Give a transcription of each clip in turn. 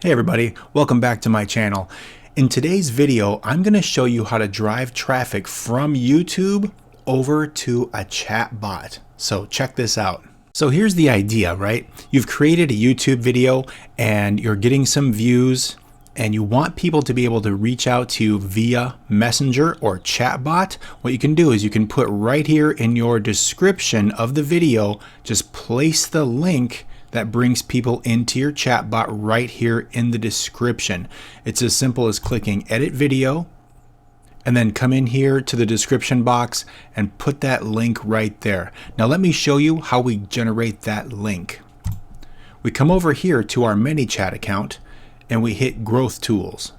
Hey everybody, welcome back to my channel. In today's video, I'm going to show you how to drive traffic from YouTube over to a chat bot. So check this out. So here's the idea, right? You've created a YouTube video and you're getting some views and you want people to be able to reach out to you via Messenger or chatbot. What you can do is you can put right here in your description of the video, just place the link that brings people into your chatbot right here in the description. It's as simple as clicking edit video and then come in here to the description box and put that link right there. Now let me show you how we generate that link. We come over here to our ManyChat account and we hit growth tools.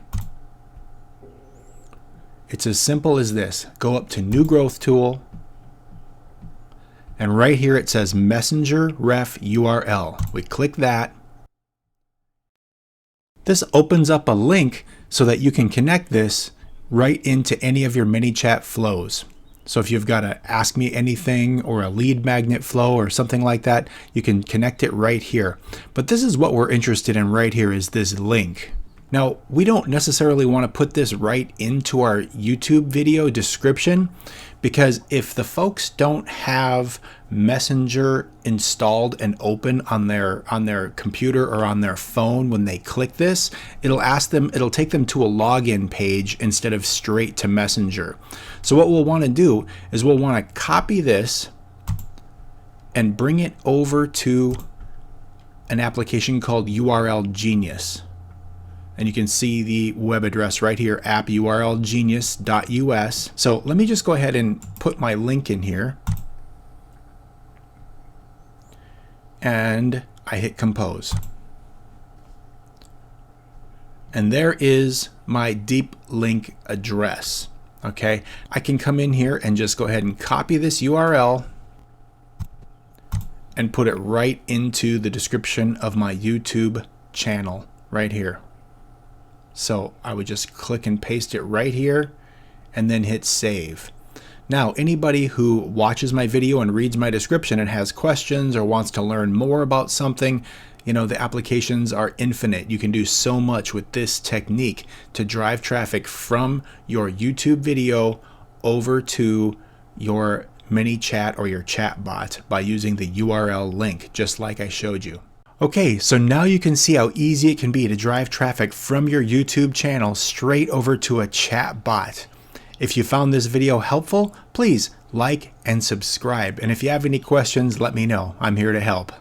It's as simple as this. Go up to new growth tool. And right here it says Messenger Ref URL. We click that. This opens up a link so that you can connect this right into any of your ManyChat flows. So if you've got a Ask Me Anything or a lead magnet flow or something like that, you can connect it right here. But this is what we're interested in right here, is this link. Now, we don't necessarily want to put this right into our YouTube video description, because if the folks don't have Messenger installed and open on their computer or on their phone when they click this, it'll take them to a login page instead of straight to Messenger. So what we'll want to do is we'll want to copy this and bring it over to an application called URL Genius. And you can see the web address right here, appurlgenius.us. So let me just go ahead and put my link in here. And I hit compose. And there is my deep link address. Okay, I can come in here and just go ahead and copy this URL and put it right into the description of my YouTube channel right here. So I would just click and paste it right here and then hit save. Now, anybody who watches my video and reads my description and has questions or wants to learn more about something, you know, the applications are infinite. You can do so much with this technique to drive traffic from your YouTube video over to your ManyChat or your chatbot by using the URL link, just like I showed you. Okay, so now you can see how easy it can be to drive traffic from your YouTube channel straight over to a chat bot. If you found this video helpful, please like and subscribe. And if you have any questions, let me know. I'm here to help.